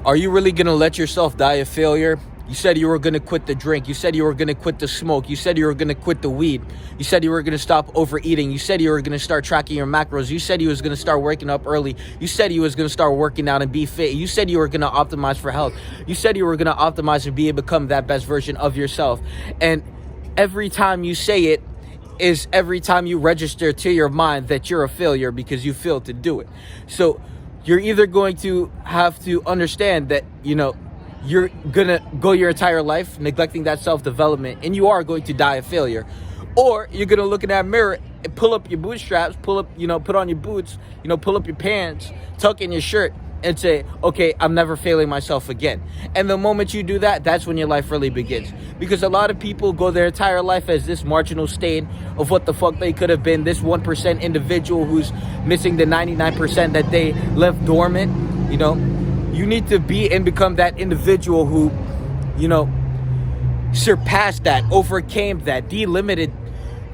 Are you really going to let yourself die a failure? You said you were going to quit the drink. You said you were going to quit the smoke. You said you were going to quit the weed. You said you were going to stop overeating. You said you were going to start tracking your macros. You said you was going to start waking up early. You said you was going to start working out and be fit. You said you were going to optimize for health. You said you were going to optimize and be able to become that best version of yourself. And every time you say it is every time you register to your mind that you're a failure because you failed to do it. So you're either going to have to understand that, you're gonna go your entire life neglecting that self-development and you are going to die a failure, or you're gonna look in that mirror and pull up your bootstraps, put on your boots, pull up your pants, tuck in your shirt and say, okay, I'm never failing myself again. And the moment you do that, that's when your life really begins. Because a lot of people go their entire life as this marginal stain of what the fuck they could have been, this 1% individual who's missing the 99% that they left dormant. You need to be and become that individual who, surpassed that, overcame that, delimited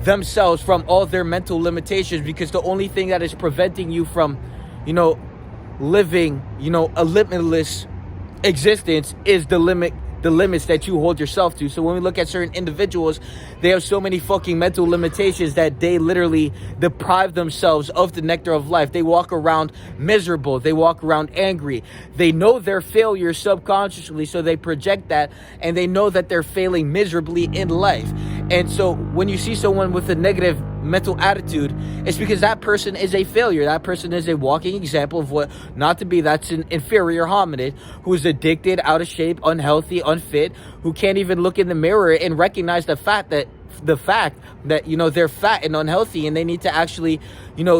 themselves from all their mental limitations, because the only thing that is preventing you from, living, a limitless existence is the limits that you hold yourself to. So when we look at certain individuals, they have so many fucking mental limitations that they literally deprive themselves of the nectar of life. They walk around miserable. They walk around angry. They know their failure subconsciously, so they project that, and they know that they're failing miserably in life. And so when you see someone with a negative mental attitude, it's because that person is a failure. That person is a walking example of what not to be. That's an inferior hominid who is addicted, out of shape, unhealthy, unfit, who can't even look in the mirror and recognize the fact that they're fat and unhealthy, and they need to actually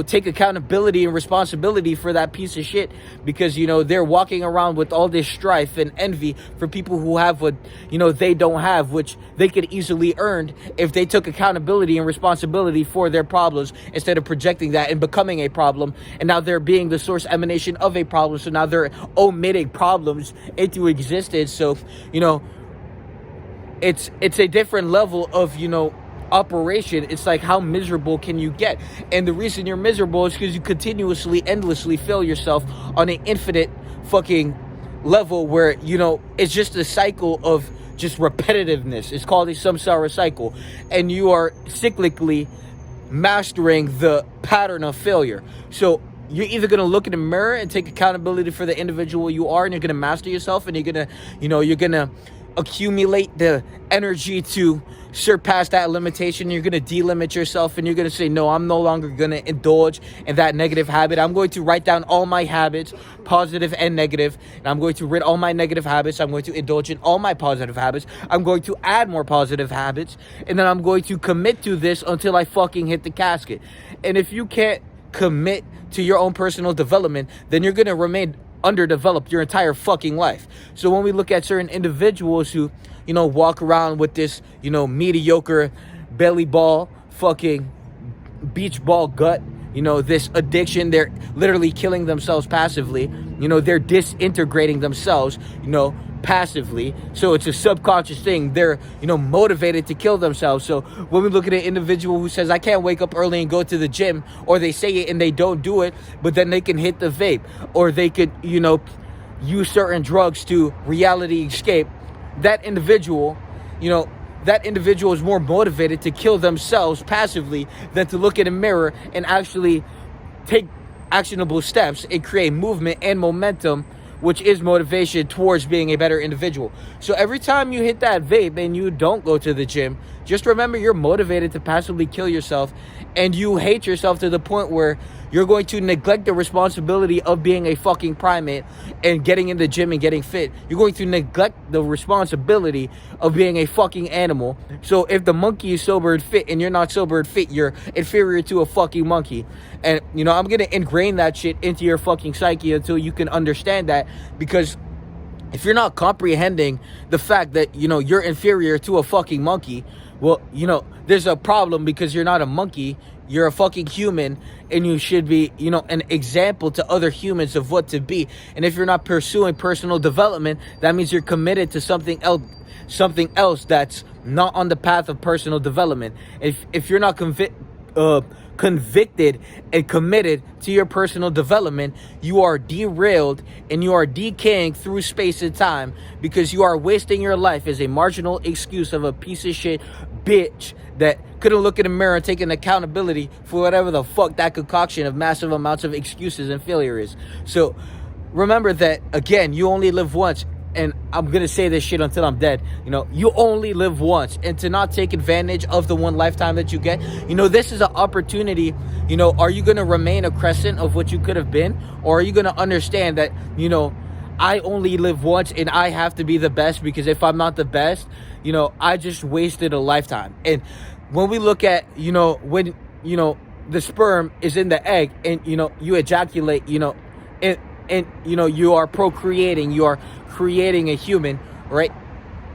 take accountability and responsibility for that piece of shit, because they're walking around with all this strife and envy for people who have what they don't have, which they could easily earn if they took accountability and responsibility for their problems instead of projecting that and becoming a problem. And now they're being the source emanation of a problem, so now they're omitting problems into existence. So it's a different level of operation. It's like, how miserable can you get? And the reason you're miserable is because you continuously, endlessly fail yourself on an infinite fucking level where it's just a cycle of just repetitiveness. It's called a samsara cycle, and you are cyclically mastering the pattern of failure. So you're either going to look in the mirror and take accountability for the individual you are, and you're going to master yourself, and you're going to accumulate the energy to surpass that limitation. You're going to delimit yourself, and you're going to say, no, I'm no longer going to indulge in that negative habit. I'm going to write down all my habits, positive and negative, and I'm going to rid all my negative habits. I'm going to indulge in all my positive habits. I'm going to add more positive habits, and then I'm going to commit to this until I fucking hit the casket. And if you can't commit to your own personal development, then you're going to remain underdeveloped your entire fucking life. So when we look at certain individuals who walk around with this mediocre belly ball fucking beach ball gut, this addiction, they're literally killing themselves passively, they're disintegrating themselves passively. So it's a subconscious thing. They're motivated to kill themselves. So when we look at an individual who says, I can't wake up early and go to the gym, or they say it and they don't do it, but then they can hit the vape, or they could use certain drugs to reality escape, that individual is more motivated to kill themselves passively than to look in a mirror and actually take actionable steps and create movement and momentum, which is motivation towards being a better individual. So every time you hit that vape and you don't go to the gym, just remember you're motivated to passively kill yourself, and you hate yourself to the point where you're going to neglect the responsibility of being a fucking primate and getting in the gym and getting fit. You're going to neglect the responsibility of being a fucking animal. So if the monkey is sober and fit and you're not sober and fit, you're inferior to a fucking monkey. And, I'm going to ingrain that shit into your fucking psyche until you can understand that, because if you're not comprehending the fact that, you're inferior to a fucking monkey, well, there's a problem, because you're not a monkey. You're a fucking human, and you should be, an example to other humans of what to be. And if you're not pursuing personal development, that means you're committed to something else that's not on the path of personal development. If you're not convicted and committed to your personal development, you are derailed and you are decaying through space and time because you are wasting your life as a marginal excuse of a piece of shit bitch that couldn't look in the mirror and take an accountability for whatever the fuck that concoction of massive amounts of excuses and failure is. So remember that, again, you only live once. And I'm going to say this shit until I'm dead. You only live once. And to not take advantage of the one lifetime that you get, this is an opportunity. Are you going to remain a crescent of what you could have been? Or are you going to understand that, I only live once and I have to be the best, because if I'm not the best, I just wasted a lifetime. And when we look at, when, the sperm is in the egg and, you ejaculate, and you are procreating, you are creating a human, right?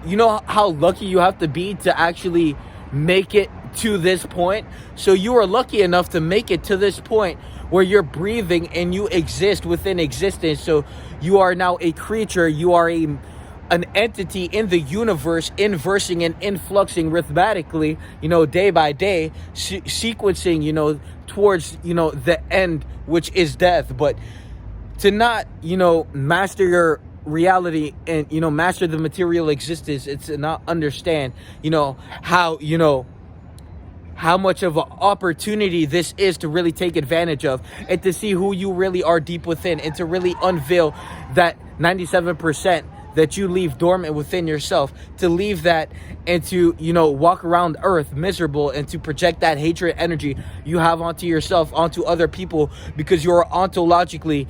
You know how lucky you have to be to actually make it to this point. So you are lucky enough to make it to this point where you're breathing and you exist within existence. So you are now a creature, you are an entity in the universe, inversing and influxing rhythmically, day by day, sequencing, towards, the end, which is death. But to not, master your reality and, master the material existence, it's to not understand, how much of an opportunity this is to really take advantage of and to see who you really are deep within and to really unveil that 97% that you leave dormant within yourself, to leave that and to, walk around earth miserable and to project that hatred energy you have onto yourself, onto other people, because you're ontologically,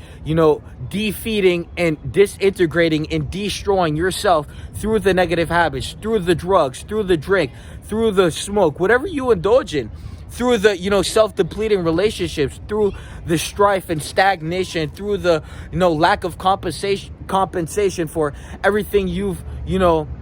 defeating and disintegrating and destroying yourself through the negative habits, through the drugs, through the drink, through the smoke, whatever you indulge in, through the, self-depleting relationships, through the strife and stagnation, through the, lack of compensation for everything you've,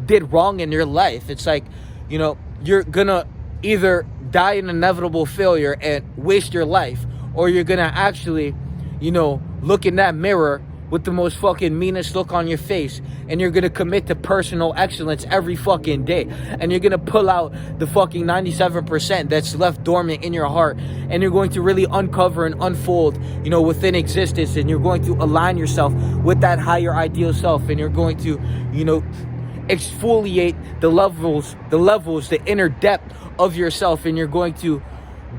did wrong in your life. It's like, you're gonna either die an inevitable failure and waste your life, or you're gonna actually, look in that mirror with the most fucking meanest look on your face, and you're gonna commit to personal excellence every fucking day, and you're gonna pull out the fucking 97% that's left dormant in your heart, and you're going to really uncover and unfold, within existence, and you're going to align yourself with that higher ideal self, and you're going to, exfoliate the levels, the inner depth of yourself, and you're going to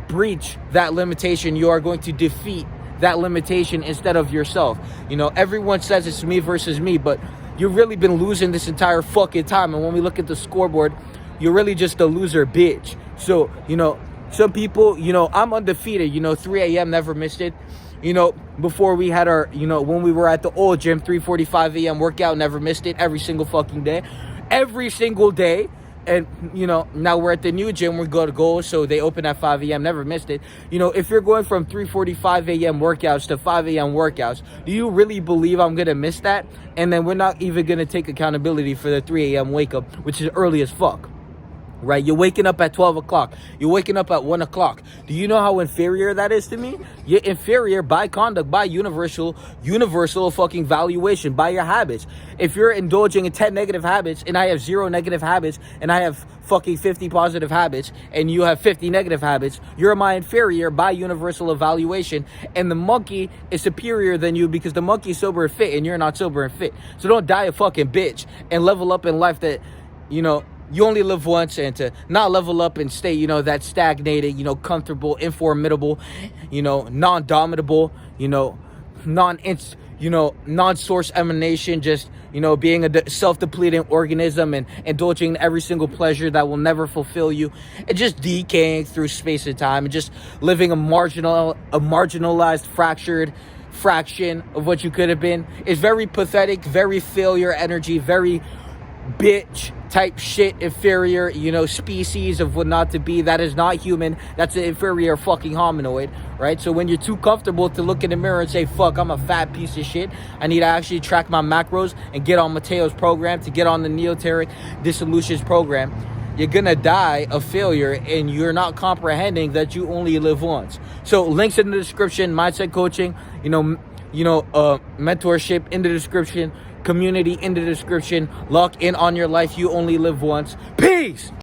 breach that limitation. You are going to defeat that limitation instead of yourself. Everyone says it's me versus me, but you've really been losing this entire fucking time. And when we look at the scoreboard, you're really just a loser bitch. So, some people, I'm undefeated, 3 a.m. never missed it. Before we had our, when we were at the old gym, 3:45 a.m. workout, never missed it, every single fucking day. Every single day. And, now we're at the new gym, we go to goal, so they open at 5 a.m., never missed it. If you're going from 3:45 a.m. workouts to 5 a.m. workouts, do you really believe I'm going to miss that? And then we're not even going to take accountability for the 3 a.m. wake up, which is early as fuck. Right? You're waking up at 12 o'clock. You're waking up at 1 o'clock. Do you know how inferior that is to me? You're inferior by conduct, by universal fucking valuation, by your habits. If you're indulging in 10 negative habits and I have 0 negative habits and I have fucking 50 positive habits and you have 50 negative habits, you're my inferior by universal evaluation, and the monkey is superior than you because the monkey is sober and fit and you're not sober and fit. So don't die a fucking bitch and level up in life that, you only live once, and to not level up and stay, that stagnated, comfortable, informidable, non-dominable, non-source emanation, just, being a self-depleting organism and indulging in every single pleasure that will never fulfill you, and just decaying through space and time, and just living a marginalized, fractured fraction of what you could have been is very pathetic, very failure energy, very bitch type shit, inferior, species of what not to be. That is not human. That's an inferior fucking hominoid, right? So when you're too comfortable to look in the mirror and say, fuck, I'm a fat piece of shit, I need to actually track my macros and get on Mateo's program, to get on the esoteric dissolutions program, you're gonna die a failure, and you're not comprehending that you only live once. So links in the description, mindset coaching, mentorship in the description, community in the description. Lock in on your life. You only live once. Peace.